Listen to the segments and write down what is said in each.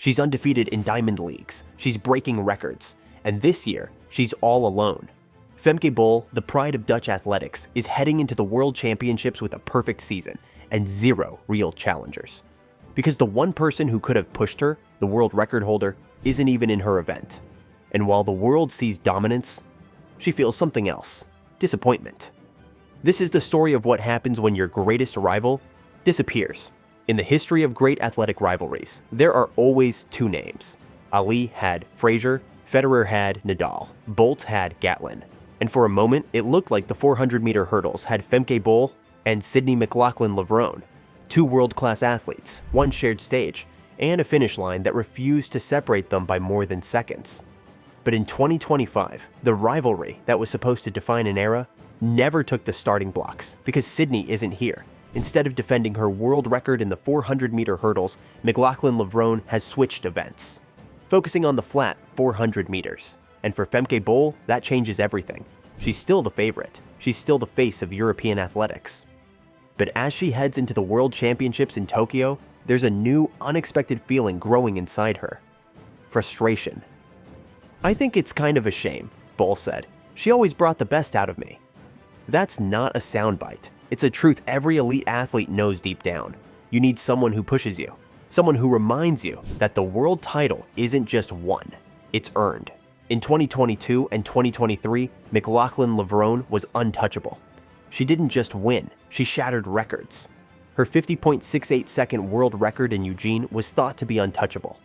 She's undefeated in diamond leagues, she's breaking records, and this year, she's all alone. Femke Bol, the pride of Dutch athletics, is heading into the World Championships with a perfect season and 0 real challengers. Because the one person who could have pushed her, the world record holder, isn't even in her event. And while the world sees dominance, she feels something else: disappointment. This is the story of what happens when your greatest rival disappears. In the history of great athletic rivalries, there are always 2 names. Ali had Frazier, Federer had Nadal, Bolt had Gatlin. And for a moment, it looked like the 400-meter hurdles had Femke Bol and McLaughlin, 2 world-class athletes, one shared stage, and a finish line that refused to separate them by more than seconds. But in 2025, the rivalry that was supposed to define an era never took the starting blocks because Sydney isn't here. Instead of defending her world record in the 400-meter hurdles, McLaughlin has switched events, focusing on the flat 400 meters. And for Femke Bol, that changes everything. She's still the favorite. She's still the face of European athletics. But as she heads into the World Championships in Tokyo, there's a new, unexpected feeling growing inside her: frustration. "I think it's kind of a shame," Bol said. "She always brought the best out of me." That's not a soundbite. It's a truth every elite athlete knows deep down. You need someone who pushes you, someone who reminds you that the world title isn't just won, it's earned. In 2022 and 2023, McLaughlin was untouchable. She didn't just win, she shattered records. Her 50.68-second world record in Eugene was thought to be untouchable.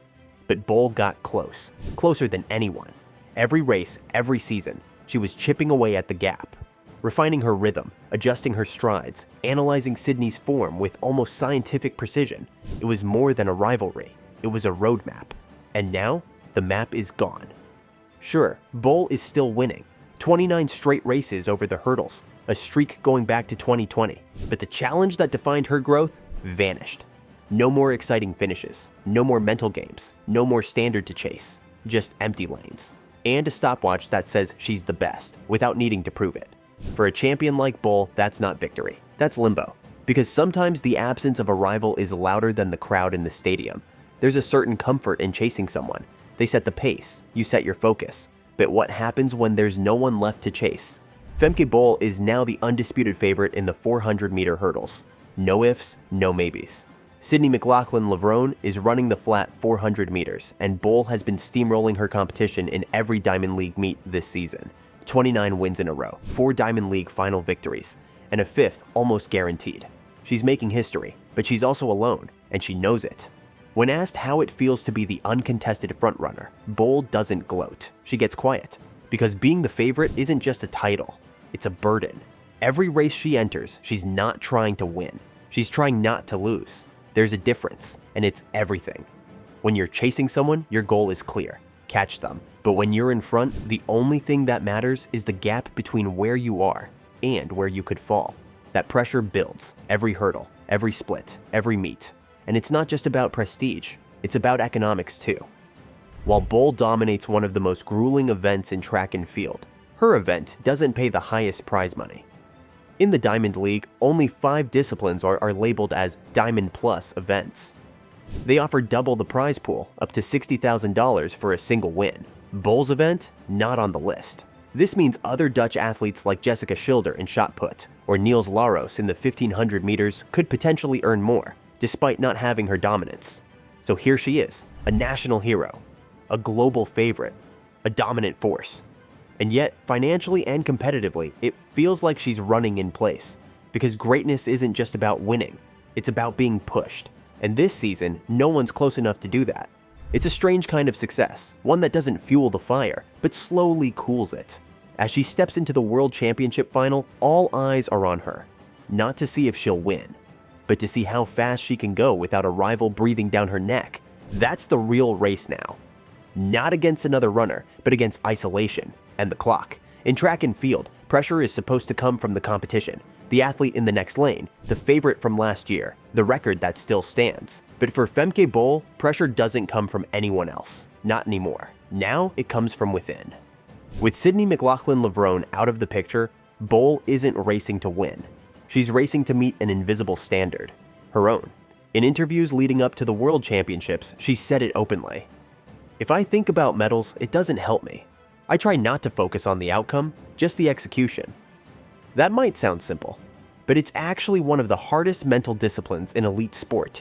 But Bol got close, closer than anyone. Every race, every season, she was chipping away at the gap, refining her rhythm, adjusting her strides, analyzing Sydney's form with almost scientific precision. It was more than a rivalry, it was a roadmap. And now, the map is gone. Sure, Bol is still winning, 29 straight races over the hurdles, a streak going back to 2020, but the challenge that defined her growth vanished. No more exciting finishes, no more mental games, no more standard to chase, just empty lanes. And a stopwatch that says she's the best, without needing to prove it. For a champion like Bol, that's not victory, that's limbo. Because sometimes the absence of a rival is louder than the crowd in the stadium. There's a certain comfort in chasing someone. They set the pace, you set your focus. But what happens when there's no one left to chase? Femke Bol is now the undisputed favorite in the 400-meter hurdles. No ifs, no maybes. Sydney McLaughlin is running the flat 400 meters, and Bol has been steamrolling her competition in every Diamond League meet this season. 29 wins in a row, 4 Diamond League final victories, and a 5th almost guaranteed. She's making history, but she's also alone, and she knows it. When asked how it feels to be the uncontested frontrunner, Bol doesn't gloat. She gets quiet, because being the favorite isn't just a title, it's a burden. Every race she enters, she's not trying to win. She's trying not to lose. There's a difference, and it's everything. When you're chasing someone, your goal is clear: catch them. But when you're in front, the only thing that matters is the gap between where you are and where you could fall. That pressure builds every hurdle, every split, every meet. And it's not just about prestige, it's about economics too. While Bol dominates one of the most grueling events in track and field, her event doesn't pay the highest prize money. In the Diamond League, only 5 disciplines are labeled as Diamond Plus events. They offer double the prize pool, up to $60,000 for a single win. Bol's event, not on the list. This means other Dutch athletes like Jessica Schilder in shot put, or Niels Laros in the 1500 meters could potentially earn more, despite not having her dominance. So here she is, a national hero, a global favorite, a dominant force. And yet, financially and competitively, it feels like she's running in place, because greatness isn't just about winning, it's about being pushed. And this season, no one's close enough to do that. It's a strange kind of success, one that doesn't fuel the fire, but slowly cools it. As she steps into the World Championship final, all eyes are on her, not to see if she'll win, but to see how fast she can go without a rival breathing down her neck. That's the real race now. Not against another runner, but against isolation and the clock. In track and field, pressure is supposed to come from the competition, the athlete in the next lane, the favorite from last year, the record that still stands. But for Femke Bol, pressure doesn't come from anyone else. Not anymore. Now it comes from within. With Sydney McLaughlin out of the picture, Bol isn't racing to win. She's racing to meet an invisible standard, her own. In interviews leading up to the World Championships, she said it openly. "If I think about medals, it doesn't help me. I try not to focus on the outcome, just the execution." That might sound simple, but it's actually one of the hardest mental disciplines in elite sport,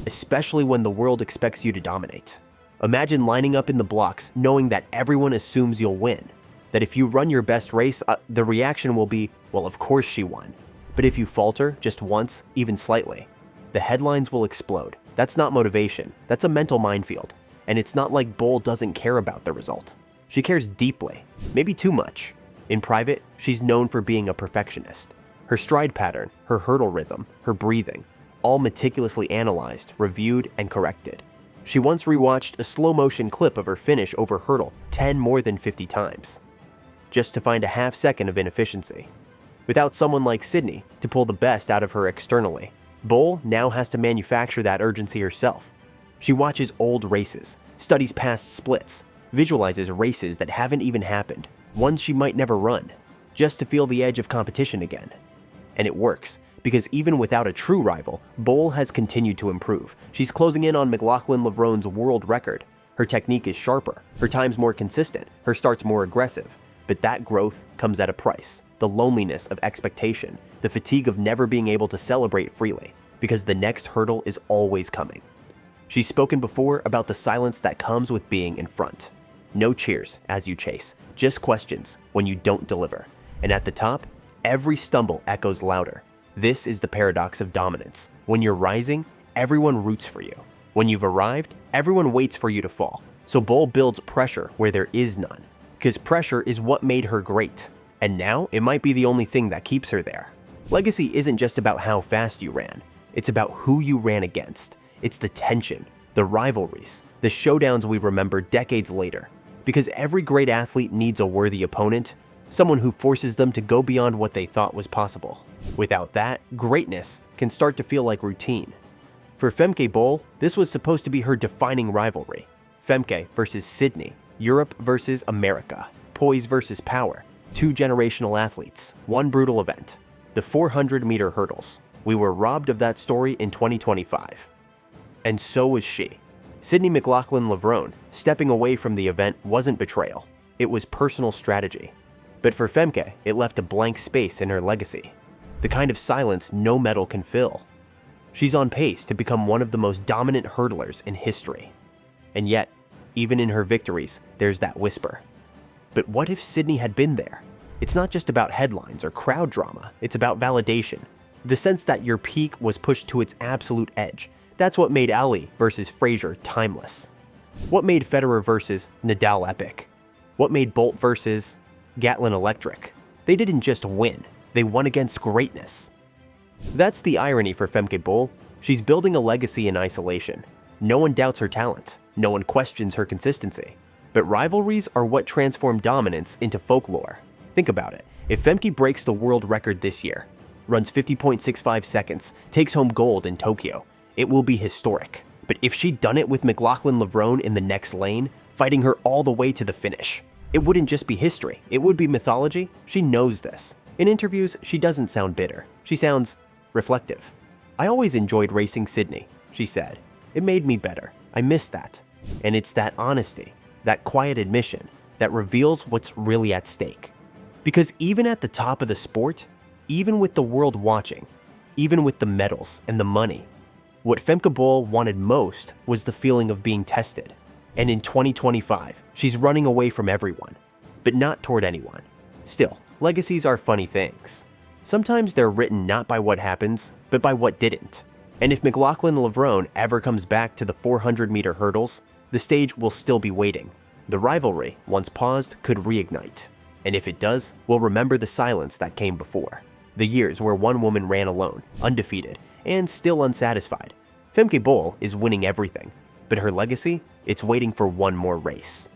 especially when the world expects you to dominate. Imagine lining up in the blocks knowing that everyone assumes you'll win, that if you run your best race, the reaction will be, well, of course she won. But if you falter just once, even slightly, the headlines will explode. That's not motivation, that's a mental minefield. And it's not like Bol doesn't care about the result. She cares deeply, maybe too much. In private, she's known for being a perfectionist. Her stride pattern, her hurdle rhythm, her breathing, all meticulously analyzed, reviewed, and corrected. She once rewatched a slow-motion clip of her finish over hurdle 10 more than 50 times, just to find a half second of inefficiency. Without someone like Sydney to pull the best out of her externally, Bol now has to manufacture that urgency herself. She watches old races, studies past splits, visualizes races that haven't even happened, ones she might never run, just to feel the edge of competition again. And it works, because even without a true rival, Bol has continued to improve. She's closing in on McLaughlin world record. Her technique is sharper, her time's more consistent, her start's more aggressive. But that growth comes at a price. The loneliness of expectation, the fatigue of never being able to celebrate freely, because the next hurdle is always coming. She's spoken before about the silence that comes with being in front. No cheers as you chase, just questions when you don't deliver. And at the top, every stumble echoes louder. This is the paradox of dominance. When you're rising, everyone roots for you. When you've arrived, everyone waits for you to fall. So Bol builds pressure where there is none, because pressure is what made her great. And now, it might be the only thing that keeps her there. Legacy isn't just about how fast you ran. It's about who you ran against. It's the tension, the rivalries, the showdowns we remember decades later. Because every great athlete needs a worthy opponent, someone who forces them to go beyond what they thought was possible. Without that, greatness can start to feel like routine. For Femke Bol, this was supposed to be her defining rivalry. Femke versus Sydney, Europe versus America, poise versus power, two generational athletes, one brutal event, the 400-meter hurdles. We were robbed of that story in 2025. And so was she. Sydney McLaughlin stepping away from the event wasn't betrayal. It was personal strategy. But for Femke, it left a blank space in her legacy. The kind of silence no medal can fill. She's on pace to become one of the most dominant hurdlers in history. And yet, even in her victories, there's that whisper. But what if Sydney had been there? It's not just about headlines or crowd drama, it's about validation. The sense that your peak was pushed to its absolute edge. That's what made Ali versus Frazier timeless. What made Federer versus Nadal epic? What made Bolt versus Gatlin electric? They didn't just win, they won against greatness. That's the irony for Femke Bol. She's building a legacy in isolation. No one doubts her talent, no one questions her consistency. But rivalries are what transform dominance into folklore. Think about it. If Femke breaks the world record this year, runs 50.65 seconds, takes home gold in Tokyo, it will be historic. But if she'd done it with McLaughlin in the next lane, fighting her all the way to the finish, it wouldn't just be history, it would be mythology. She knows this. In interviews, she doesn't sound bitter. She sounds reflective. "I always enjoyed racing Sydney," she said. "It made me better. I miss that." And it's that honesty, that quiet admission, that reveals what's really at stake. Because even at the top of the sport, even with the world watching, even with the medals and the money, what Femke Bol wanted most was the feeling of being tested. And in 2025, she's running away from everyone, but not toward anyone. Still, legacies are funny things. Sometimes they're written not by what happens, but by what didn't. And if McLaughlin ever comes back to the 400-meter hurdles, the stage will still be waiting. The rivalry, once paused, could reignite. And if it does, we'll remember the silence that came before. The years where one woman ran alone, undefeated, and still unsatisfied. Femke Bol is winning everything, but her legacy, it's waiting for one more race.